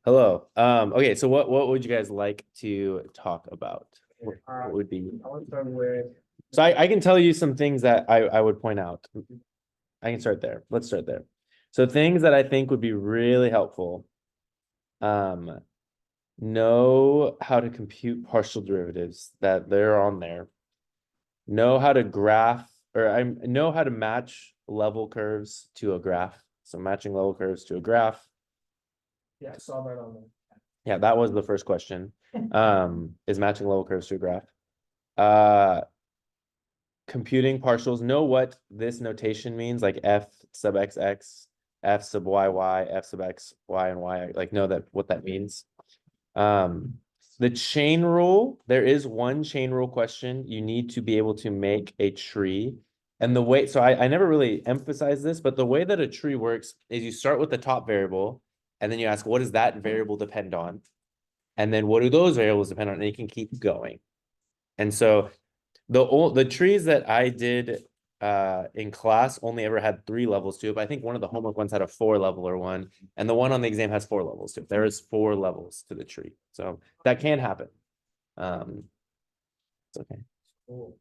Hello. Okay, so what would you guys like to talk about? What would be I want to start with so I can tell you some things that I would point out. I can start there. Let's start there. So things that I think would be really helpful. Um, know how to compute partial derivatives that they're on there. Know how to graph or I know how to match level curves to a graph. So matching level curves to a graph. yeah, I saw that on there. Yeah, that was the first question. Is matching level curves to a graph. Uh, computing partials. Know what this notation means, like f sub xx, f sub yy, f sub x, y, and y. Like know that what that means. The chain rule, there is one chain rule question. You need to be able to make a tree. And the way, so I never really emphasize this, but the way that a tree works is you start with the top variable, and then you ask, what does that variable depend on? And then what do those variables depend on? And you can keep going. And so the trees that I did in class only ever had 3 levels to it, but I think one of the homework ones had a 4-leveler one, and the one on the exam has 4 levels to it. There is 4 levels to the tree. So that can happen. It's okay. Cool.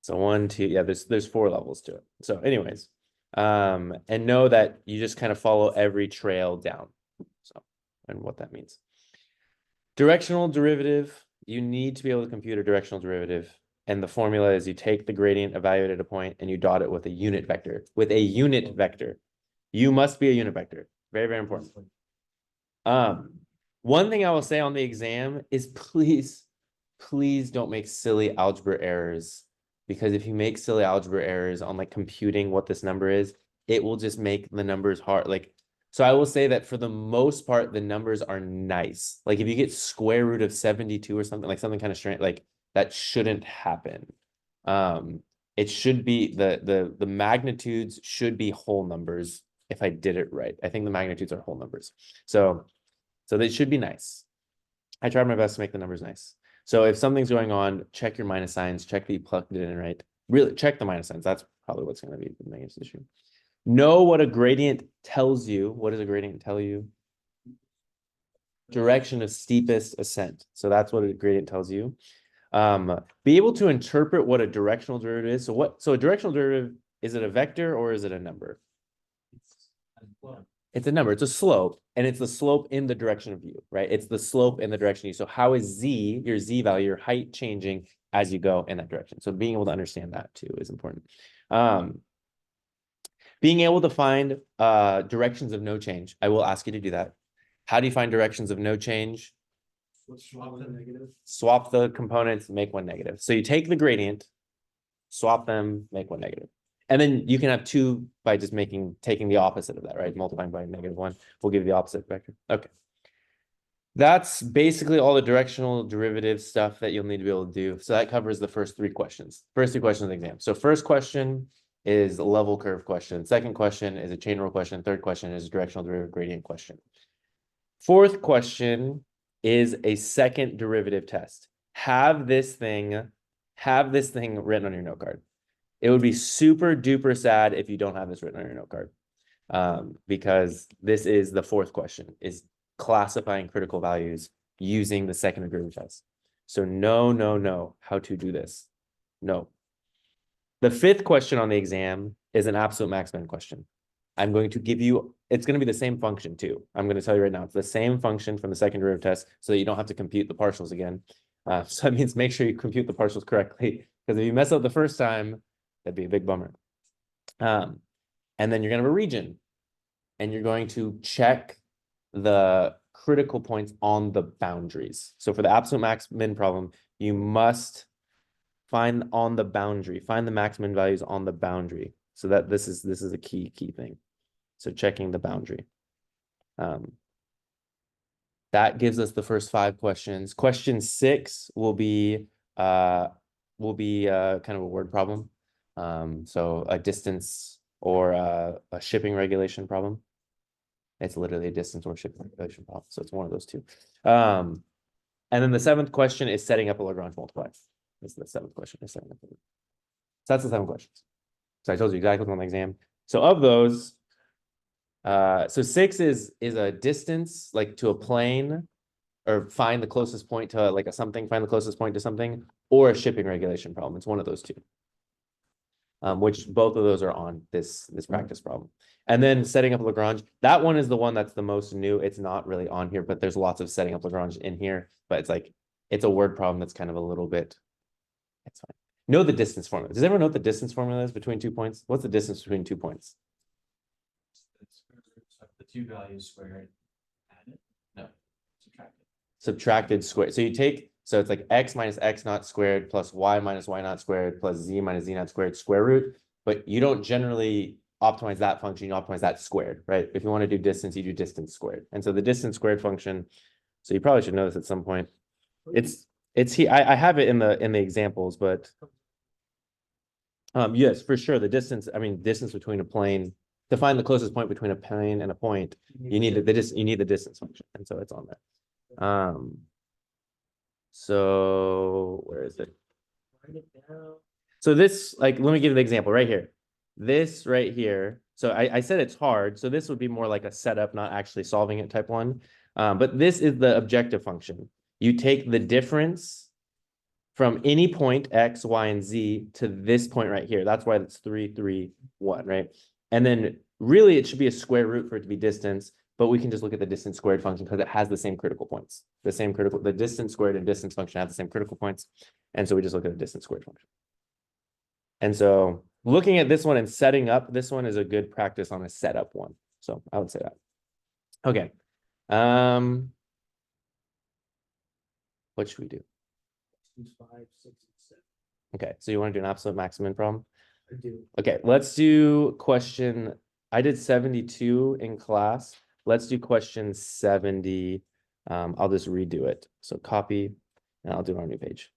So 1, 2, yeah, there's 4 levels to it. So anyways, and know that you just kind of follow every trail down. So, and what that means. Directional derivative, you need to be able to compute a directional derivative. And the formula is you take the gradient evaluated at a point and you dot it with a unit vector. With a unit vector. You must be a unit vector. Very, very important. One thing I will say on the exam is please don't make silly algebra errors. Because if you make silly algebra errors on like computing what this number is, it will just make the numbers hard. Like, so I will say that for the most part, the numbers are nice. Like if you get square root of 72 or something, like something kind of strange, like that shouldn't happen. It should be the magnitudes should be whole numbers if I did it right. I think the magnitudes are whole numbers. So they should be nice. I tried my best to make the numbers nice. So if something's going on, check your minus signs, check that you plugged it in right. Really check the minus signs. That's probably what's going to be the biggest issue. Know what a gradient tells you. What does a gradient tell you? Direction of steepest ascent. So that's what a gradient tells you. Be able to interpret what a directional derivative is. So a directional derivative, is it a vector or is it a number? It's a number, it's a slope, and it's the slope in the direction of you, right? It's the slope in the direction of you. So how is z, your z value, your height changing as you go in that direction? So being able to understand that too is important. Being able to find directions of no change. I will ask you to do that. How do you find directions of no change? Swap the negative. Swap the components, make one negative. So you take the gradient, swap them, make one negative. And then you can have 2 by just taking the opposite of that, right? Multiplying by -1 will give you the opposite vector. Okay. That's basically all the directional derivative stuff that you'll need to be able to do. So that covers the first 3 questions. First 3 questions of the exam. So first question is a level curve question. Second question is a chain rule question. Third question is a directional derivative gradient question. Fourth question is a second derivative test. Have this thing written on your note card. It would be super duper sad if you don't have this written on your note card. Because this is the 4th question, is classifying critical values using the second derivative test. So no, how to do this. No. The 5th question on the exam is an absolute maximum question. I'm going to give you, it's going to be the same function too. I'm going to tell you right now, it's the same function from the second derivative test so that you don't have to compute the partials again. So that means make sure you compute the partials correctly, because if you mess up the first time, that'd be a big bummer. And then you're going to have a region, and you're going to check the critical points on the boundaries. So for the absolute max min problem, you must find on the boundary, find the max min values on the boundary. So that this is a key thing. So checking the boundary. That gives us the first 5 questions. Question 6 will be kind of a word problem. So a distance or a shipping regulation problem. It's literally a distance or shipping regulation problem. So it's one of those 2. And then the 7th question is setting up a Lagrange multiplier. This is the 7th question. So that's the 7 questions. So I told you exactly what's on the exam. So of those, So 6 is a distance like to a plane, or find the closest point to like a something, find the closest point to something, or a shipping regulation problem. It's one of those two. Which both of those are on this practice problem. And then setting up Lagrange, that one is the one that's the most new. It's not really on here, but there's lots of setting up Lagrange in here. But it's like, it's a word problem that's kind of a little bit, it's fine. Know the distance formula. Does everyone know what the distance formula is between 2 points? What's the distance between 2 points? The two values squared. Added? No, subtracted. Subtracted squared. So you take, so it's like x minus x naught squared plus y minus y naught squared plus z minus z naught squared square root. But you don't generally optimize that function, you optimize that squared, right? If you want to do distance, you do distance squared. And so the distance squared function, so you probably should know this at some point. It's here. I have it in the examples, but yes, for sure. The distance, I mean, distance between a plane, to find the closest point between a plane and a point, you need the distance function. And so it's on there. So where is it? Write it down. So this, like, let me give you the example right here. This right here. So I said it's hard. So this would be more like a setup, not actually solving it type one. But this is the objective function. You take the difference from any point x, y, and z to this point right here. That's why it's 3, 3, 1, right? And then really it should be a square root for it to be distance, but we can just look at the distance squared function because it has the same critical points. The distance squared and distance function have the same critical points. And so we just look at the distance squared function. And so looking at this one and setting up this one is a good practice on a setup one. So I would say that. Okay. What should we do? 2, 5, 6, and 7. Okay, so you want to do an absolute maximum problem? I do. Okay, let's do question. I did 72 in class. Let's do question 70. I'll just redo it. So copy, and I'll do it on a new page.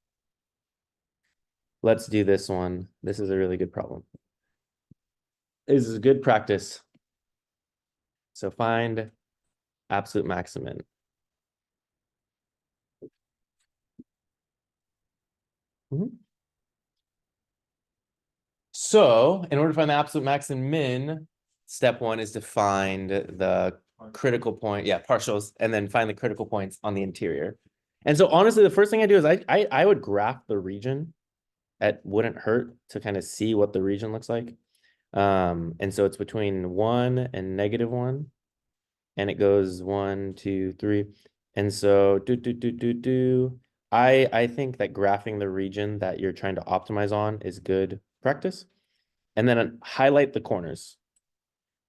Let's do this one. This is a really good problem. This is good practice. So find absolute maximum. So in order to find the absolute max and min, step one is to find the critical point, partials, and then find the critical points on the interior. And so honestly, the first thing I do is I would graph the region. It wouldn't hurt to kind of see what the region looks like. And so it's between 1 and -1. And it goes 1, 2, 3. And so I think that graphing the region that you're trying to optimize on is good practice. And then highlight the corners,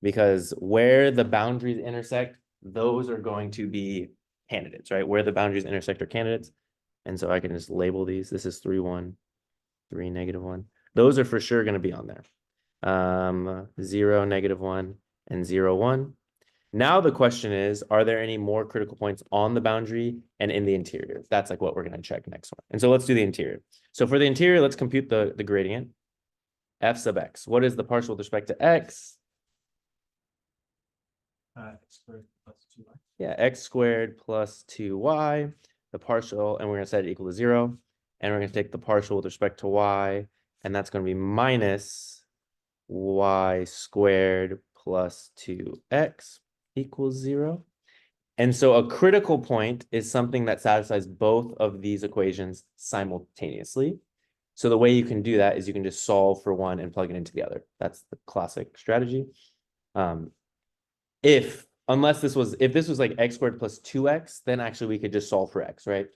because where the boundaries intersect, those are going to be candidates, right? Where the boundaries intersect are candidates. And so I can just label these. This is 3, 1, 3, -1. Those are for sure going to be on there. 0, -1, and 0, 1. Now the question is, are there any more critical points on the boundary and in the interior? That's like what we're going to check next one. And so let's do the interior. So for the interior, let's compute the gradient. F sub x. What is the partial with respect to x? X squared plus 2y. Yeah, x squared plus 2y. The partial, and we're going to set it equal to 0. And we're going to take the partial with respect to y, and that's going to be minus y squared plus 2x equals 0. And so a critical point is something that satisfies both of these equations simultaneously. So the way you can do that is you can just solve for one and plug it into the other. That's the classic strategy. If this was like x squared plus 2x, then actually we could just solve for x, right?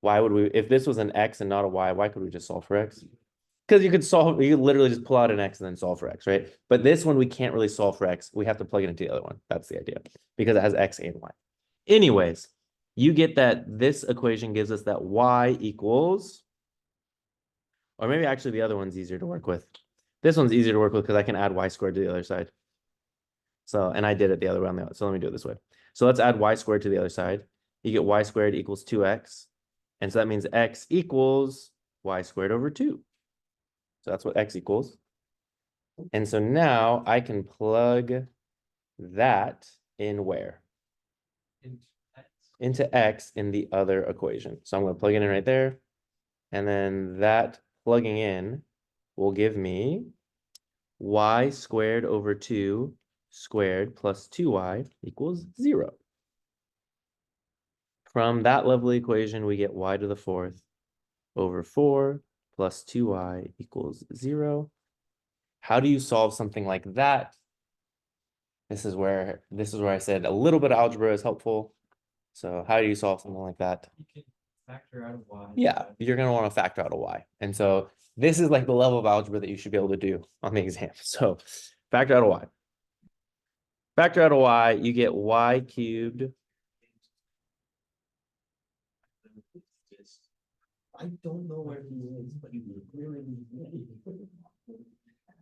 Why would we, if this was an x and not a y, why could we just solve for x? Because you could literally just pull out an x and then solve for x, right? But this one, we can't really solve for x. We have to plug it into the other one. That's the idea, because it has x and y. Anyways, you get that this equation gives us that y equals, or maybe actually the other one's easier to work with. This one's easier to work with because I can add y squared to the other side. So, and I did it the other way on the other. So let me do it this way. So let's add y squared to the other side. You get y squared equals 2x. And so that means x equals y squared over 2. So that's what x equals. And so now I can plug that in where? Into x in the other equation. So I'm going to plug it in right there. And then that plugging in will give me y squared over 2 squared plus 2y equals 0. From that lovely equation, we get y to the 4th over 4 plus 2y equals 0. How do you solve something like that? This is where I said a little bit of algebra is helpful. So how do you solve something like that? You can factor out y. Yeah, you're going to want to factor out a y. And so this is like the level of algebra that you should be able to do on the exam. So factor out a y. Factor out a y, you get y cubed. I don't know where he is, but he really.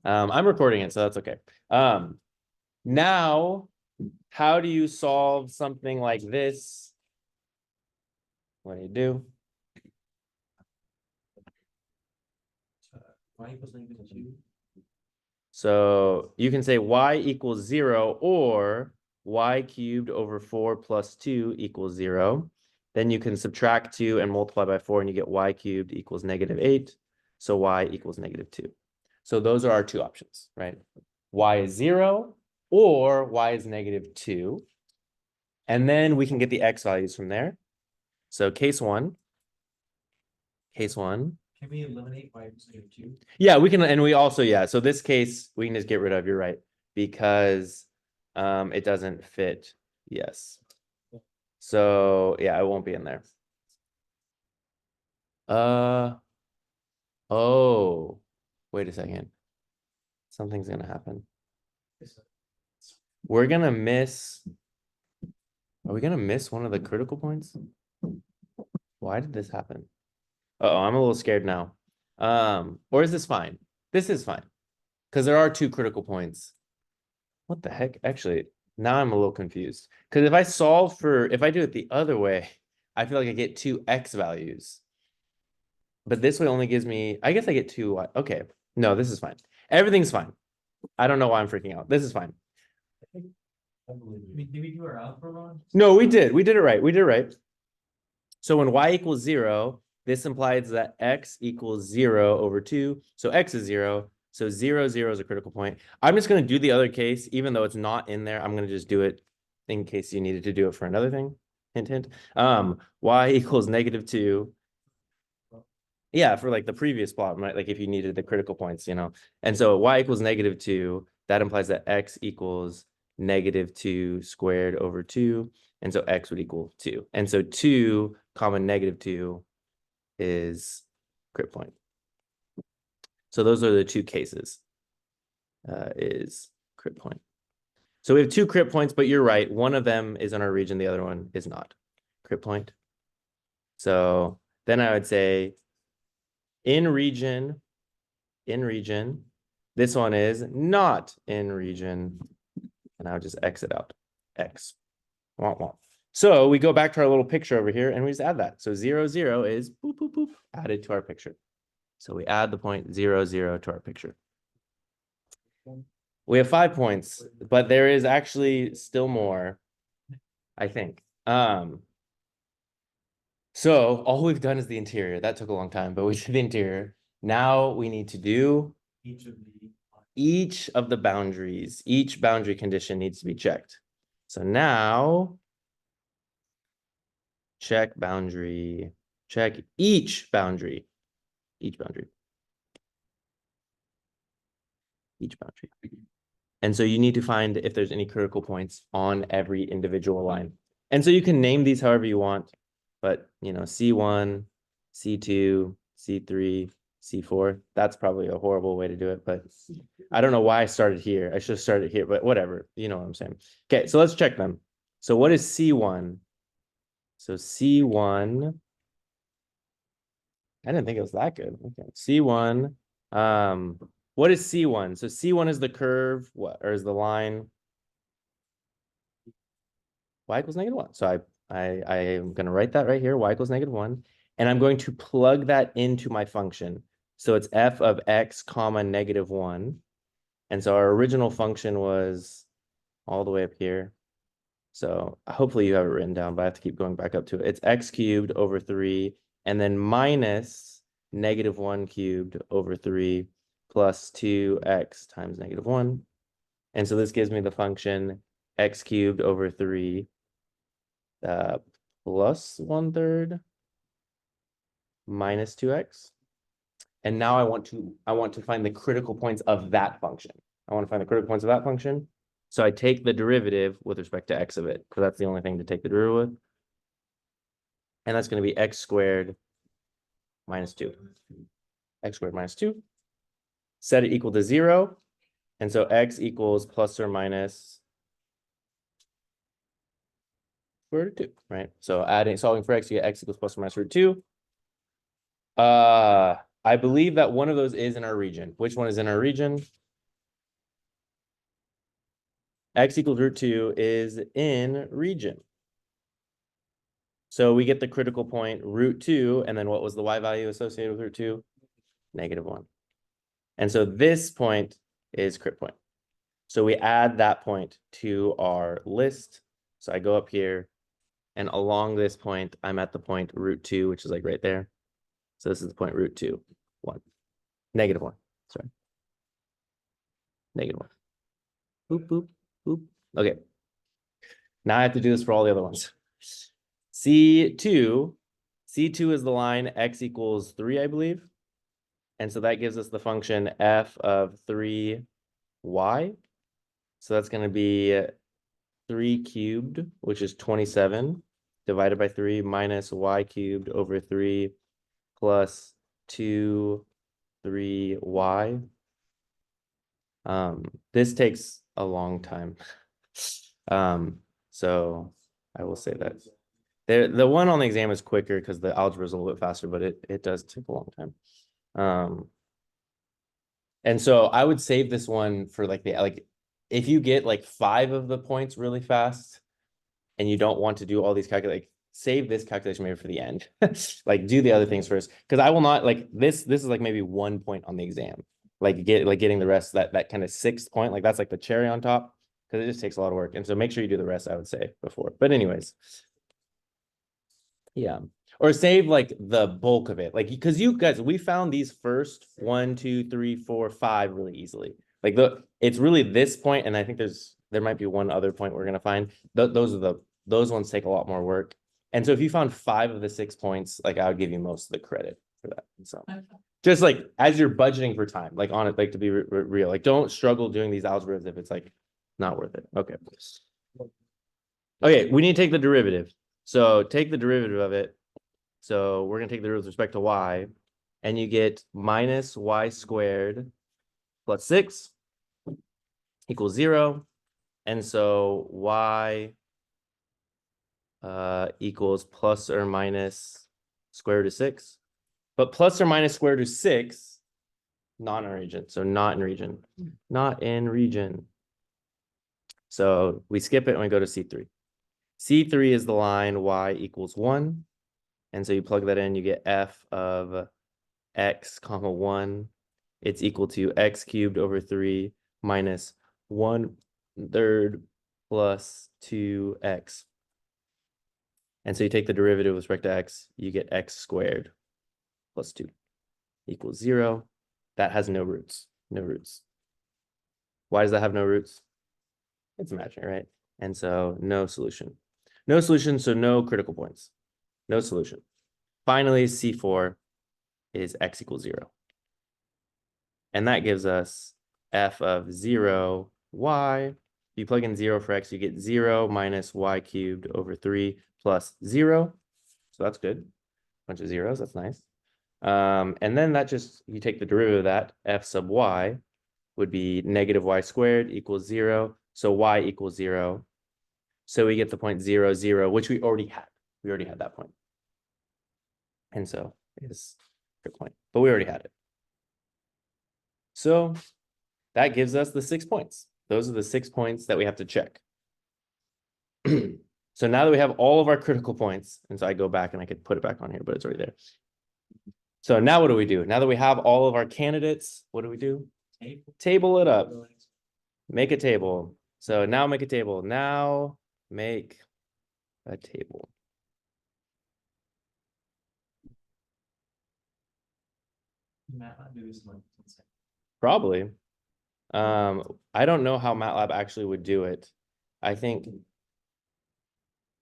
I'm recording it, so that's okay. Now, how do you solve something like this? What do? Y equals -2. So you can say y equals 0 or y cubed over 4 plus 2 equals 0. Then you can subtract 2 and multiply by 4 and you get y cubed equals -8. So y equals -2. So those are our two options, right? Y is 0 or y is -2. And then we can get the x values from there. So case one. Can we eliminate y equals -2? Yeah, we can, and we also, yeah, so this case we can just get rid of, you're right, because it doesn't fit. Yes. So yeah, it won't be in there. Oh, wait a second. Something's gonna happen. We're gonna miss. Are we gonna miss one of the critical points? Why did this happen? Uh-oh, I'm a little scared now. Or is this fine? This is fine. Because there are two critical points. What the heck? Actually, now I'm a little confused. Because if I do it the other way, I feel like I get two x values. But this way only gives me, I guess I get two y. Okay, no, this is fine. Everything's fine. I don't know why I'm freaking out. This is fine. Did we do our algebra wrong? No, we did. We did it right. We did it right. So when y equals 0, this implies that x equals 0 over 2. So x is 0. So 0, 0 is a critical point. I'm just going to do the other case, even though it's not in there. I'm going to just do it in case you needed to do it for another thing. Hint, hint. Y equals -2. Yeah, for like the previous plot, right? Like if you needed the critical points, you know. And so y equals -2. That implies that x equals -2 squared over 2. And so x would equal 2. And so 2 common -2 is crit point. So those are the two cases. Is crit point. So we have two crit points, but you're right. One of them is in our region. The other one is not. Crit point. So then I would say in region, this one is not in region. And I would just exit out x. Womp womp. So we go back to our little picture over here and we just add that. So 0, 0 is boop, boop, boop, added to our picture. So we add the point 0, 0 to our picture. We have 5 points, but there is actually still more, I think. So all we've done is the interior. That took a long time, but we did the interior. Now we need to do each of the boundaries. Each boundary condition needs to be checked. So now check boundary, check each boundary, each boundary. And so you need to find if there's any critical points on every individual line. And so you can name these however you want, but you know, C1, C2, C3, C4, that's probably a horrible way to do it, but I don't know why I started here. I should have started here, but whatever, you know what I'm saying. Okay, so let's check them. So what is C1? So C1, I didn't think it was that good. Okay, C1, what is C1? So C1 is the curve, what, or is the line? Y equals -1. So I am going to write that right here, y equals -1. And I'm going to plug that into my function. So it's f of x comma -1. And so our original function was all the way up here. So hopefully you have it written down, but I have to keep going back up to it. It's x cubed over 3, and then minus -1 cubed over 3 plus 2x times -1. And so this gives me the function x cubed over 3 plus 1/3 minus 2x. And now I want to find the critical points of that function. I want to find the critical points of that function. So I take the derivative with respect to x of it, because that's the only thing to take the derivative with. And that's going to be x squared minus 2. X squared minus 2. Set it equal to 0. And so x equals plus or minus square root 2, right? So solving for x, you get x equals plus or minus root 2. I believe that one of those is in our region. Which one is in our region? X equals root 2 is in region. So we get the critical point root 2, and then what was the y value associated with root 2? -1. And so this point is crit point. So we add that point to our list. So I go up here, and along this point, I'm at the point root 2, which is like right there. So this is the point root 2, 1. -1, sorry. -1. Boop, boop, boop. Okay. Now I have to do this for all the other ones. C2 is the line x equals 3, I believe. And so that gives us the function f of 3y. So that's going to be 3 cubed, which is 27, divided by 3 minus y cubed over 3 plus 2, 3y. This takes a long time. So I will say that. The one on the exam is quicker because the algebra is a little bit faster, but it does take a long time. And so I would save this one for like if you get like 5 of the points really fast and you don't want to do all these calculations, save this calculation maybe for the end. Like do the other things first. Because I will not like this is like maybe 1 point on the exam. Like getting the rest, that kind of 6th point, like that's like the cherry on top, because it just takes a lot of work. And so make sure you do the rest, I would say, before. But anyways. Yeah. Or save like the bulk of it. Like, because you guys, we found these first 1, 2, 3, 4, 5 really easily. Like it's really this point, and I think there might be one other point we're gonna find. Those ones take a lot more work. And so if you found 5 of the 6 points, like I would give you most of the credit for that. So just like as you're budgeting for time, like on it, like to be real, like don't struggle doing these algebras if it's like not worth it. Okay. Okay, we need to take the derivative. So take the derivative of it. So we're going to take the derivative with respect to y, and you get minus y squared plus 6 equals 0. And so y equals plus or minus square root of 6. But plus or minus square root of 6, not in region. So not in region. Not in region. So we skip it and we go to C3. C3 is the line y equals 1. And so you plug that in, you get f of x comma 1. It's equal to x cubed over 3 minus 1/3 plus 2x. And so you take the derivative with respect to x, you get x squared plus 2 equals 0. That has no roots. No roots. Why does that have no roots? It's imaginary, right? And so no solution. No solution, so no critical points. No solution. Finally, C4 is x equals 0. And that gives us f of 0, y. If you plug in 0 for x, you get 0 minus y cubed over 3 plus 0. So that's good. Bunch of zeros, that's nice. And then that just, you take the derivative of that, f sub y would be negative y squared equals 0. So y equals 0. So we get the point 0, 0, which we already had. We already had that point. And so it's a good point, but we already had it. So that gives us the 6 points. Those are the 6 points that we have to check. So now that we have all of our critical points, and so I go back and I could put it back on here, but it's already there. So now what do we do? Now that we have all of our candidates, what do we do? Table it up. Make a table. So now make a table. Now make a table. Probably. I don't know how MATLAB actually would do it. I think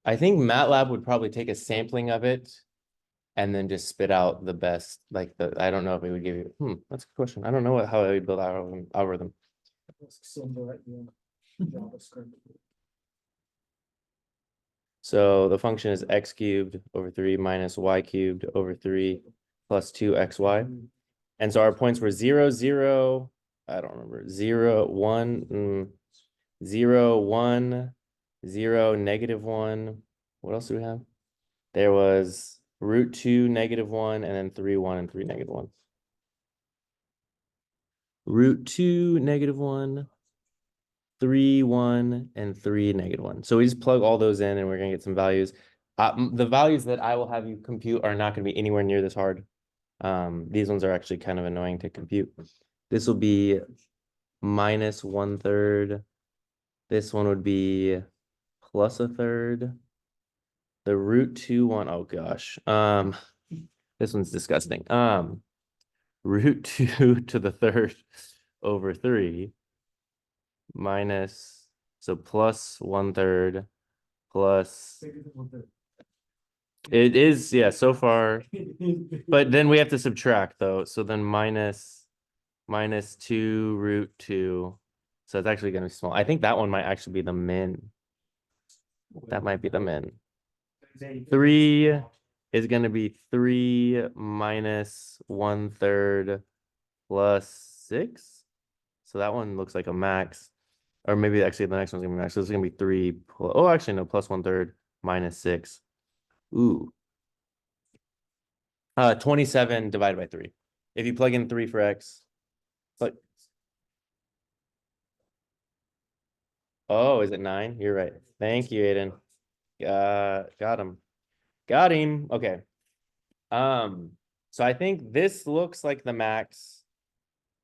MATLAB would probably take a sampling of it and then just spit out the best, like I don't know if it would give you, that's a good question. I don't know how it would build algorithm. So the function is x cubed over 3 minus y cubed over 3 plus 2xy. And so our points were 0, 0, I don't remember, 0, 1, 0, 1, 0, -1. What else do we have? There was √2, -1, and then 3, 1, and 3, -1. √2, -1, 3, 1, and 3, -1. So we just plug all those in and we're gonna get some values. The values that I will have you compute are not gonna be anywhere near this hard. These ones are actually kind of annoying to compute. This will be minus 1/3. This one would be plus 1/3. The √2 one, oh gosh. This one's disgusting. √2 to the third over 3 minus, so plus 1/3 plus, it is, yeah, so far, but then we have to subtract though. So then minus 2 √2. So it's actually going to be small. I think that one might actually be the min. That might be the min. 3 is going to be 3 minus 1/3 plus 6. So that one looks like a max. Or maybe actually the next one's going to be max. So it's going to be 3. Oh, actually, no, plus 1/3 minus 6. Ooh. 27 divided by 3. If you plug in 3 for x, like, oh, is it 9? You're right. Thank you, Aiden. Got him. Got him. Okay. So I think this looks like the max.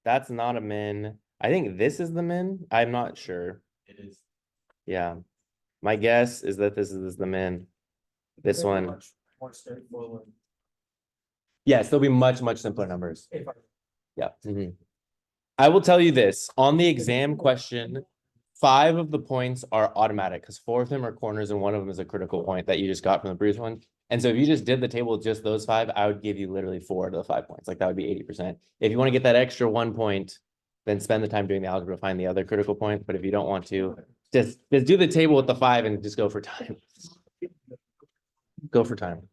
That's not a min. I think this is the min. I'm not sure. It is. Yeah. My guess is that this is the min. This one. More straightforward. Yes, there'll be much, much simpler numbers. If I- Yeah. I will tell you this. On the exam question, 5 of the points are automatic because 4 of them are corners and 1 of them is a critical point that you just got from the previous one. And so if you just did the table with just those 5, I would give you literally 4 to the 5 points. Like that would be 80%. If you want to get that extra 1 point, then spend the time doing the algebra to find the other critical point. But if you don't want to, just do the table with the 5 and just go for time. Go for time.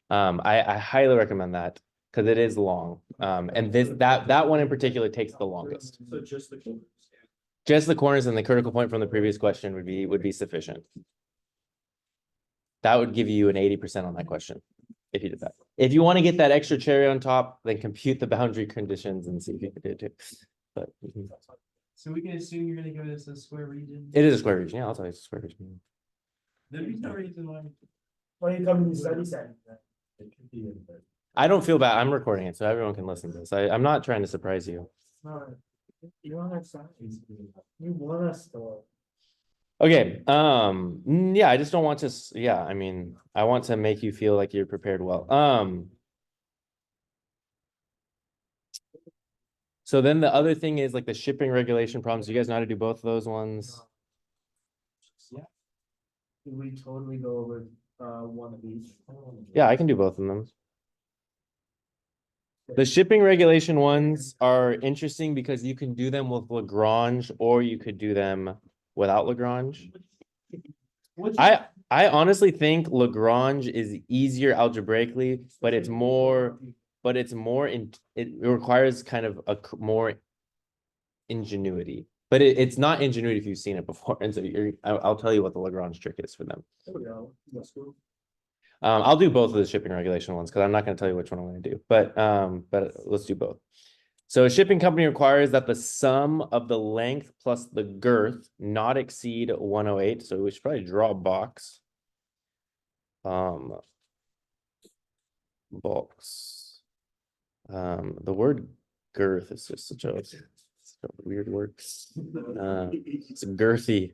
I highly recommend that because it is long. And that one in particular takes the longest. So just the corners. Just the corners and the critical point from the previous question would be sufficient. That would give you an 80% on that question if you did that. If you want to get that extra cherry on top, then compute the boundary conditions and see if you can do it too. But So we can assume you're gonna give us a square region? it is a square region. Yeah, I'll tell you it's a square region. There's no reason why. When you come to study center. It could be in there. I don't feel bad. I'm recording it so everyone can listen to this. I'm not trying to surprise you. No, you don't have science. You want us to. Okay. Yeah, I just don't want to. Yeah, I mean, I want to make you feel like you're prepared well. So then the other thing is like the shipping regulation problems. You guys know how to do both of those ones? Yeah. We totally go over one of each. Yeah, I can do both of them. The shipping regulation ones are interesting because you can do them with Lagrange or you could do them without Lagrange. I honestly think Lagrange is easier algebraically, but it requires kind of more ingenuity. But it's not ingenuity if you've seen it before. And so I'll tell you what the Lagrange trick is for them. There we go. Let's go. I'll do both of the shipping regulation ones because I'm not going to tell you which one I'm going to do, but let's do both. So a shipping company requires that the sum of the length plus the girth not exceed 108. So we should probably draw a box. Box. The word girth is just such a weird word. It's girthy.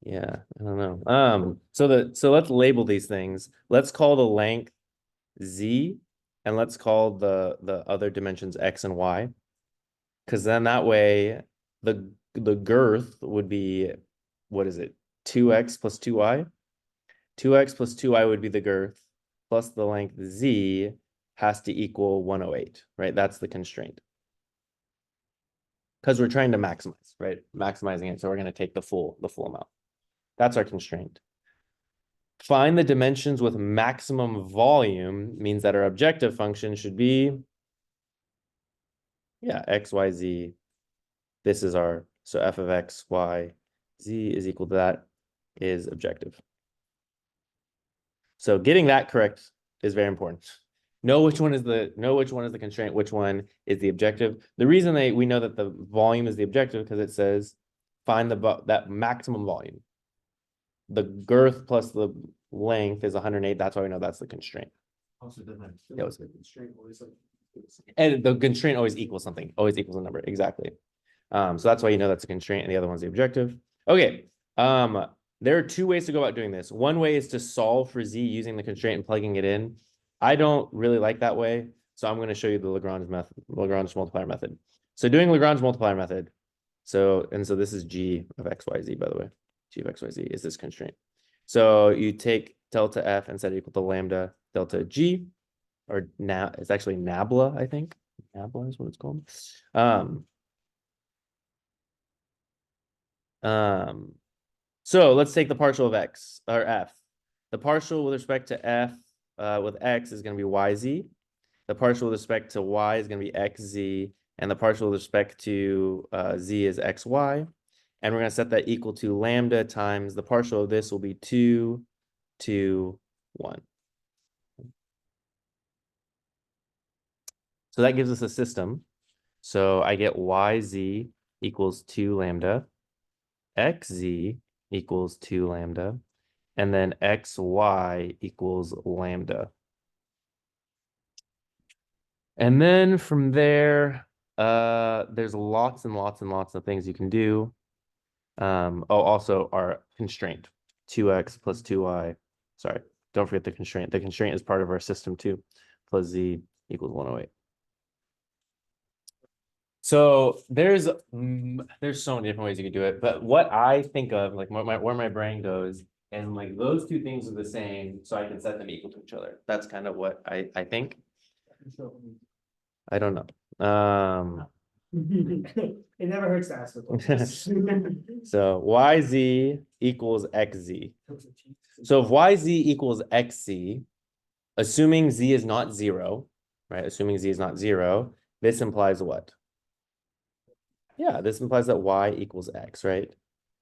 Yeah, I don't know. So let's label these things. Let's call the length Z, and let's call the other dimensions X and Y. Because then that way, the girth would be, what is it? 2x plus 2y? 2x plus 2y would be the girth, plus the length z has to equal 108, right? That's the constraint. Because we're trying to maximize, right? Maximizing it, so we're going to take the full amount. That's our constraint. Find the dimensions with maximum volume means that our objective function should be, yeah, x, y, z. This is our, so f of x, y, z is equal to that is objective. So getting that correct is very important. Know which one is the constraint, which one is the objective. The reason we know that the volume is the objective because it says find that maximum volume. The girth plus the length is 108. That's why we know that's the constraint. Also doesn't. Yeah, it was- The constraint always like. And the constraint always equals something, always equals a number. Exactly. So that's why you know that's a constraint and the other one's the objective. Okay. There are two ways to go about doing this. One way is to solve for z using the constraint and plugging it in. I don't really like that way. So I'm going to show you the Lagrange multiplier method. So doing Lagrange multiplier method. So this is g of x, y, z, by the way. G of x, y, z is this constraint. So you take delta f and set it equal to lambda delta g, or now it's actually nabla, I think. Nabla is what it's called. So let's take the partial of x or f. The partial with respect to f with x is going to be yz. The partial with respect to y is going to be xz, and the partial with respect to z is xy. And we're going to set that equal to lambda times the partial of this will be 2, 2, 1. So that gives us a system. So I get yz equals 2 lambda, xz equals 2 lambda, and then xy equals lambda. And then from there, there's lots and lots and lots of things you can do. Also our constraint, 2x plus 2y. Sorry, don't forget the constraint. The constraint is part of our system too, plus z equals 108. So there's so many different ways you could do it, but what I think of, like where my brain goes, and like those two things are the same, so I can set them equal to each other. That's kind of what I think. I don't know. It never hurts to ask the question. So yz equals xz. So if yz equals xz, assuming z is not 0, right? Assuming z is not 0, this implies what? Yeah, this implies that y equals x, right?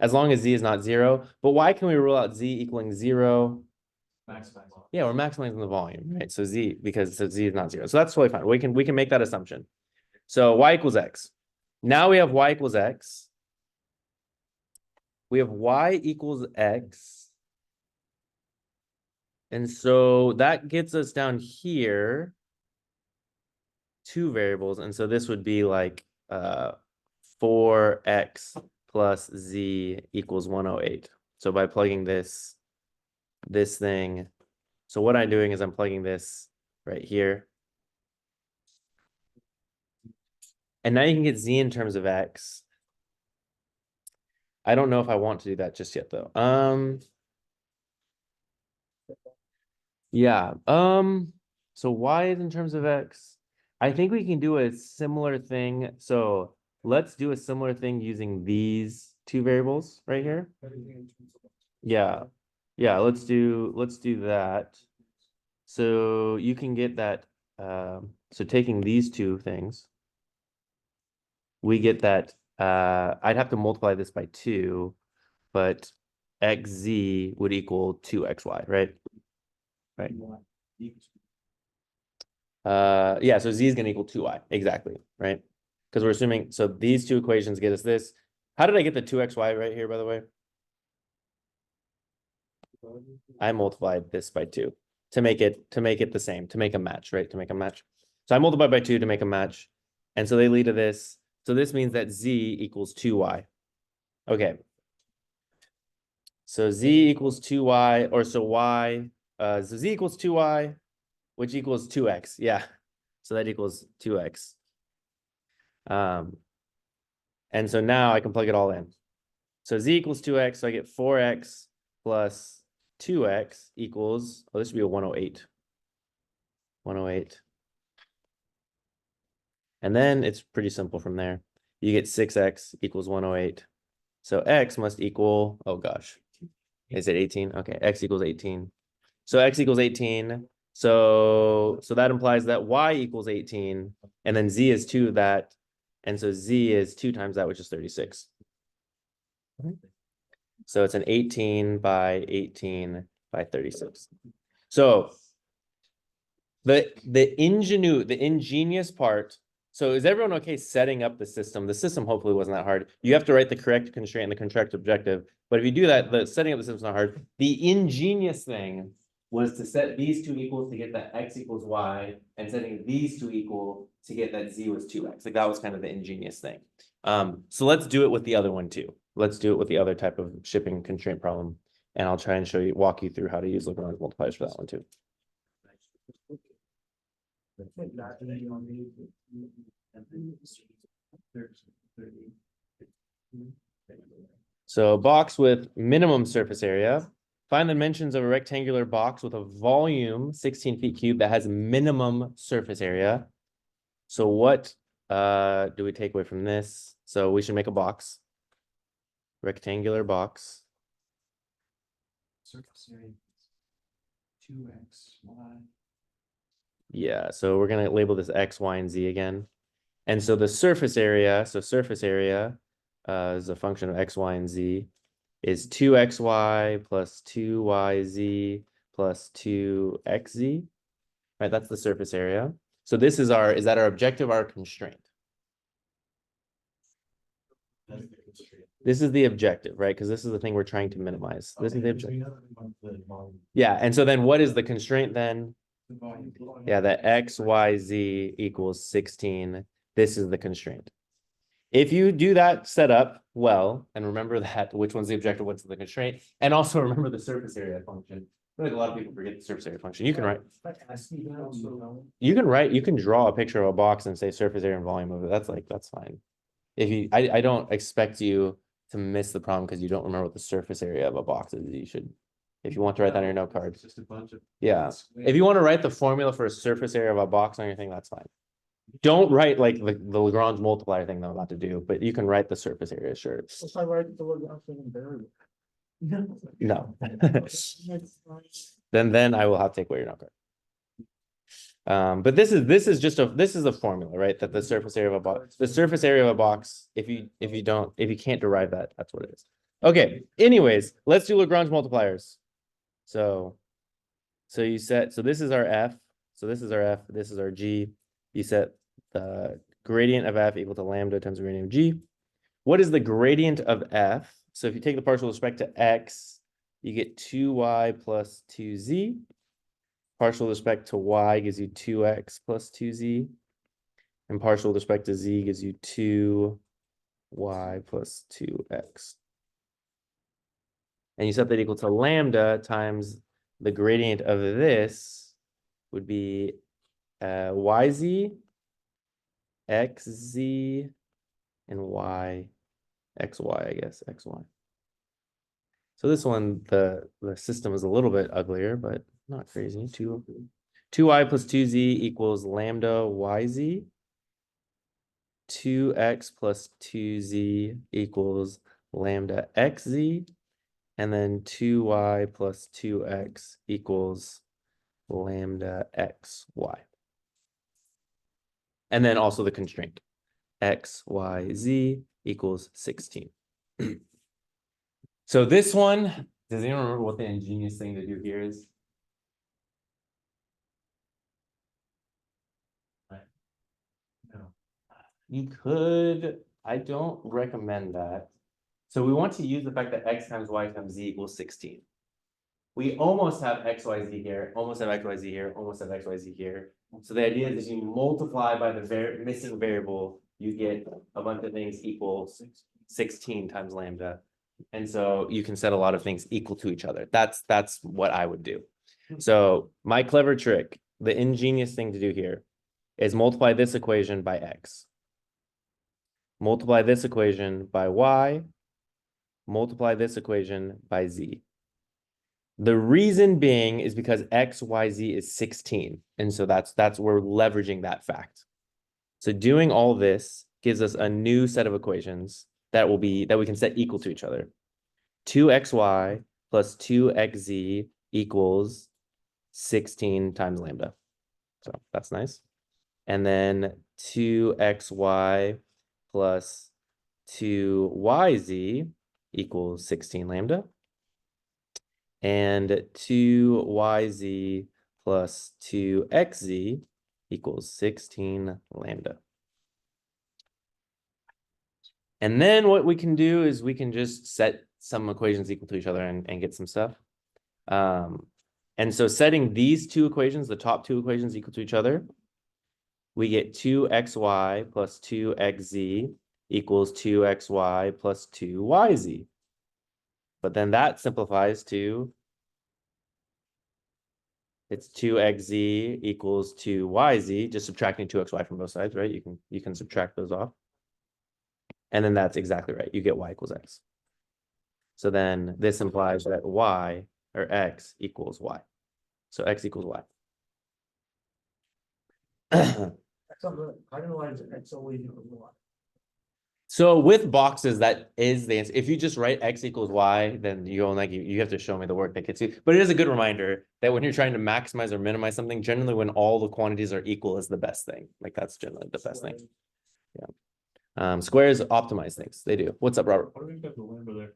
As long as z is not 0. But why can we rule out z equaling 0? Maximize. Yeah, we're maximizing the volume, right? So z, because z is not 0. So that's totally fine. We can make that assumption. So y equals x. Now we have y equals x. We have y equals x. And so that gets us down here, 2 variables. And so this would be like 4x plus z equals 108. So by plugging this thing, so what I'm doing is I'm plugging this right here. And now you can get z in terms of x. I don't know if I want to do that just yet though. Yeah. So y is in terms of x. I think we can do a similar thing. So let's do a similar thing using these 2 variables right here. Yeah. Yeah, let's do that. So you can get that. So taking these 2 things, we get that. I'd have to multiply this by 2, but xz would equal 2xy, right? Right. Yeah, so z is going to equal 2y, exactly, right? Because we're assuming, so these 2 equations get us this. How did I get the 2xy right here, by the way? I multiplied this by 2 to make it the same, to make a match, right? To make a match. So I multiplied by 2 to make a match. And so they lead to this. So this means that z equals 2y. Okay. So z equals 2y, or so y, so z equals 2y, which equals 2x. Yeah. So that equals 2x. And so now I can plug it all in. So z equals 2x, so I get 4x plus 2x equals, oh, this would be a 108. 108. And then it's pretty simple from there. You get 6x equals 108. So x must equal, oh gosh, is it 18? Okay, x equals 18. So x equals 18. So that implies that y equals 18, and then z is 2 that, and so z is 2 times that, which is 36. So it's an 18 by 18 by 36. So the ingenious part. So is everyone okay setting up the system? The system hopefully wasn't that hard. You have to write the correct constraint and the correct objective. But if you do that, the setting up the system is not hard. The ingenious thing was to set these two equals to get that x equals y, and setting these two equal to get that z was 2x. Like that was kind of the ingenious thing. So let's do it with the other one too. Let's do it with the other type of shipping constraint problem. And I'll try and walk you through how to use Lagrange multipliers for that one too. So a box with minimum surface area. Find the dimensions of a rectangular box with a volume 16 feet cubed that has minimum surface area. So what do we take away from this? So we should make a box. Rectangular box. Surface area. 2x, y. Yeah, so we're gonna label this x, y, and z again. And so the surface area, is a function of x, y, and z, is 2xy plus 2yz plus 2xz. Right, that's the surface area. So this is is that our objective, our constraint? This is the objective, right? Because this is the thing we're trying to minimize. This is the objective. Yeah, and so then what is the constraint then? Yeah, that x, y, z equals 16. This is the constraint. If you do that setup well, and remember that, which one's the objective, what's the constraint, and also remember the surface area function. I feel like a lot of people forget the surface area function. You can write, you can draw a picture of a box and say surface area and volume of it. That's fine. I don't expect you to miss the problem because you don't remember what the surface area of a box is. You should, if you want to write that on your note card. It's just a bunch of. Yeah. If you want to write the formula for a surface area of a box on your thing, that's fine. Don't write like the Lagrange multiplier thing that I'm about to do, but you can write the surface area, sure. If I write the Lagrange variable. No. Then I will have to take away your note card. But this is a formula, right? That the surface area of a box, if you can't derive that, that's what it is. Okay, anyways, let's do Lagrange multipliers. So this is our f, this is our g. You set the gradient of f equal to lambda times the gradient of g. What is the gradient of f? So if you take the partial with respect to x, you get 2y plus 2z. Partial with respect to y gives you 2x plus 2z. And partial with respect to z gives you 2y plus 2x. And you set that equal to lambda times the gradient of this would be yz, xz, and xy, I guess, xy. So this one, the system is a little bit uglier, but not crazy. 2y plus 2z equals lambda yz. 2x plus 2z equals lambda xz. And then 2y plus 2x equals lambda xy. And then also the constraint. X, Y, Z equals 16. So this one, does anyone remember what the ingenious thing to do here is? No. You could, I don't recommend that. So we want to use the fact that x times y times z equals 16. We almost have xyz here, almost have xyz here, almost have xyz here. So the idea is if you multiply by the missing variable, you get a bunch of things equal 16 times lambda. And so you can set a lot of things equal to each other. That's what I would do. So my clever trick, the ingenious thing to do here is multiply this equation by x. multiply this equation by y, multiply this equation by z. The reason being is because x, y, z is 16. And so that's we're leveraging that fact. So doing all this gives us a new set of equations that we can set equal to each other. 2xy plus 2xz equals 16 times lambda. So that's nice. And then 2xy plus 2yz equals 16 lambda. And 2yz plus 2xz equals 16 lambda. And then what we can do is we can just set some equations equal to each other and get some stuff. And so setting these two equations, the top two equations equal to each other, we get 2xy plus 2xz equals 2xy plus 2yz. But then that simplifies to, it's 2xz equals 2yz, just subtracting 2xy from both sides, right? You can subtract those off. And then that's exactly right. You get y equals x. So then this implies that y or x equals y. So x equals y. I don't know why it's always equal to 1. So with boxes, that is the answer. If you just write x equals y, then you have to show me the work that gets you. But it is a good reminder that when you're trying to maximize or minimize something, generally when all the quantities are equal is the best thing. Like that's generally the best thing. Yeah. Squares optimize things. They do. What's up, Robert? What do we got the lambda there?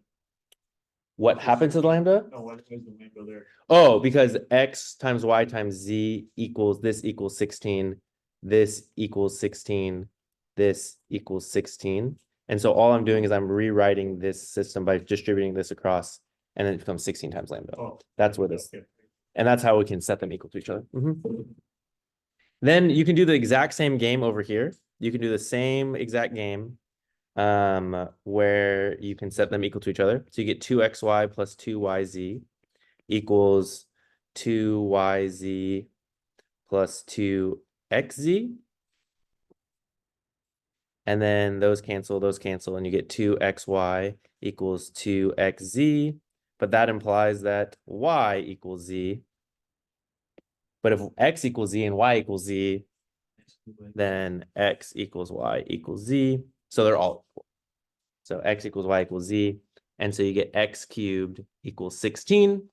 What happened to the lambda? No, why is the lambda there? Oh, because x times y times z equals this equals 16. This equals 16. This equals 16. And so all I'm doing is I'm rewriting this system by distributing this across, and then it becomes 16 times lambda. Oh, That's where this, okay. and that's how we can set them equal to each other. Then you can do the exact same game over here. You can do the same exact game where you can set them equal to each other. So you get 2xy plus 2yz equals 2yz plus 2xz. And then those cancel, and you get 2xy equals 2xz. But that implies that y equals z. But if x equals z and y equals z, then x equals y equals z. So they're all equal. So x equals y equals z. And so you get x cubed equals 16.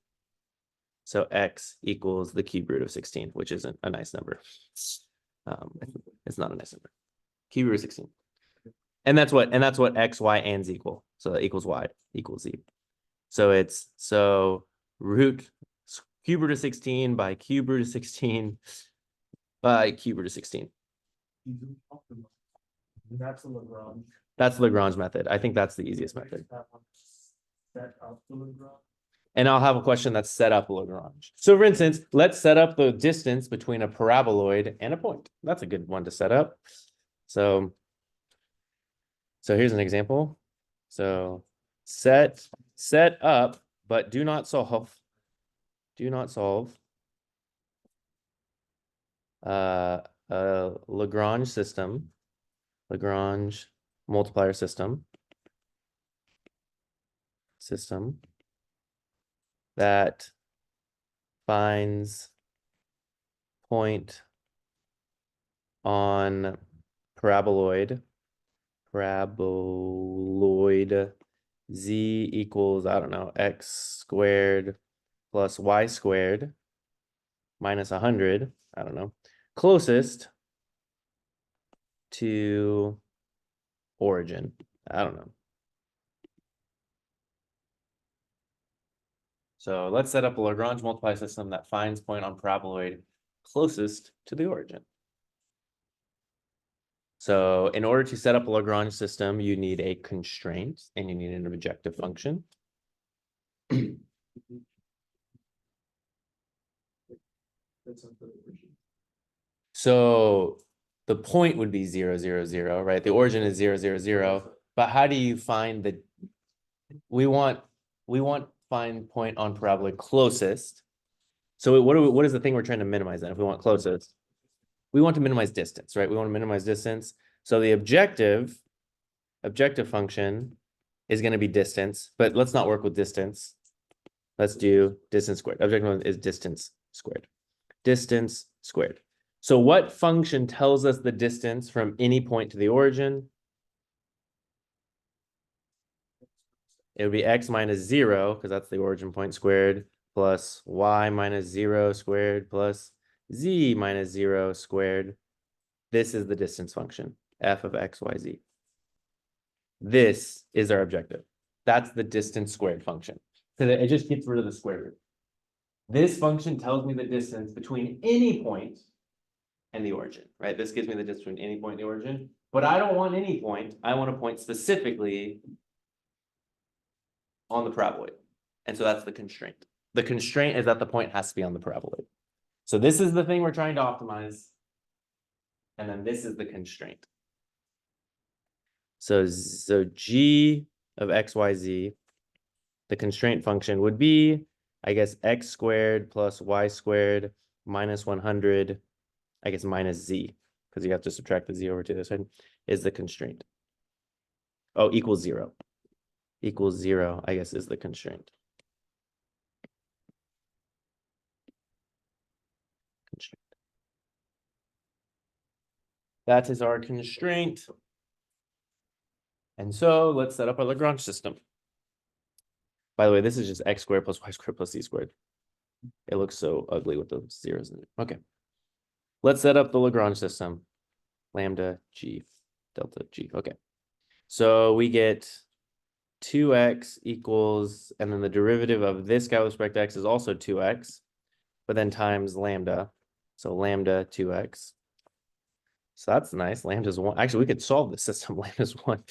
So x equals the cube root of 16, which isn't a nice number. It's not a nice number. Cube root of 16. And that's what x, y, and z equal. So that equals y equals z. So it's root cube root of 16 by cube root of 16 by cube root of 16. That's a Lagrange. That's Lagrange method. I think that's the easiest method. Set up the Lagrange. And I'll have a question that's set up Lagrange. So for instance, let's set up the distance between a paraboloid and a point. That's a good one to set up. So here's an example. So set up, but do not solve. Do not solve a Lagrange system, Lagrange multiplier system that finds point on paraboloid z equals, I don't know, x squared plus y squared minus 100, I don't know, closest to origin. I don't know. So let's set up a Lagrange multiply system that finds point on paraboloid closest to the origin. So in order to set up a Lagrange system, you need a constraint and you need an objective function. So the point would be 0, 0, 0, right? The origin is 0, 0, 0. But how do you find the, we want find point on paraboloid closest. So what is the thing we're trying to minimize then if we want closest? We want to minimize distance, right? We want to minimize distance. So the objective objective function is going to be distance, but let's not work with distance. Let's do distance squared. Objective function is distance squared. Distance squared. So what function tells us the distance from any point to the origin? It would be x minus 0, because that's the origin point squared, plus y minus 0 squared, plus z minus 0 squared. This is the distance function, f of x, y, z. This is our objective. That's the distance squared function. Because it just gets rid of the square root. This function tells me the distance between any point and the origin, right? This gives me the distance between any point and the origin. But I don't want any point. I want a point specifically on the paraboloid. And so that's the constraint. The constraint is that the point has to be on the paraboloid. So this is the thing we're trying to optimize. And then this is the constraint. So g of x, y, z, the constraint function would be, I guess, x squared plus y squared minus 100, I guess minus z, because you have to subtract the z over to this side, is the constraint. Oh, equals 0. Equals 0, I guess, is the constraint. That is our constraint. And so let's set up our Lagrange system. By the way, this is just x squared plus y squared plus z squared. It looks so ugly with the zeros in it. Okay. Let's set up the Lagrange system. Lambda g delta g. Okay. So we get 2x equals, and then the derivative of this guy with respect to x is also 2x, but then times lambda. So lambda 2x. So that's nice. Lambda's 1. Actually, we could solve this system. Lambda's 1.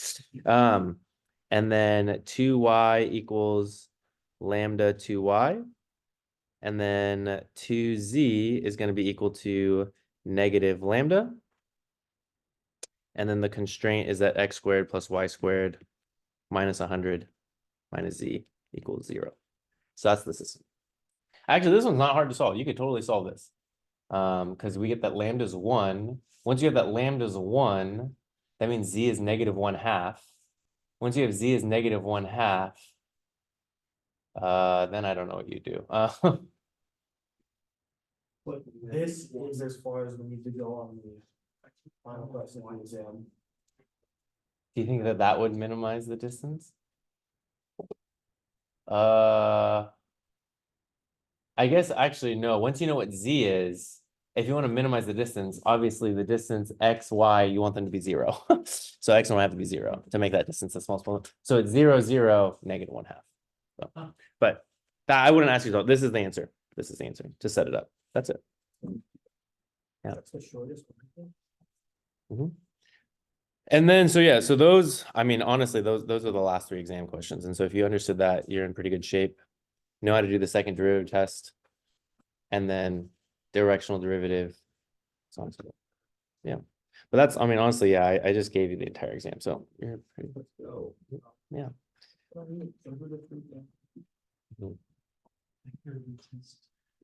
And then 2y equals lambda 2y. And then 2z is going to be equal to negative lambda. And then the constraint is that x squared plus y squared minus 100 minus z equals 0. So that's the system. Actually, this one's not hard to solve. You could totally solve this. Because we get that lambda's 1. Once you have that lambda's 1, that means z is negative 1/2. Once you have z is negative 1/2, then I don't know what you do. But this is as far as we need to go on the final question of the exam. Do you think that that would minimize the distance? I guess actually no. Once you know what z is, if you want to minimize the distance, obviously the distance x, y, you want them to be 0. So x and y have to be 0 to make that distance as small as possible. So it's 0, 0, negative 1/2. So, but that, I wouldn't ask you. This is the answer. This is the answer to set it up. That's it. Yeah. That's the shortest one. And then, so yeah, so those, I mean, honestly, those are the last 3 exam questions. And so if you understood that, you're in pretty good shape. Know how to do the second derivative test, and then directional derivative. So on and so forth. Yeah. But that's, I mean, honestly, yeah, I just gave you the entire exam. So you're pretty, Let's go. yeah. Over the 3 Mhm.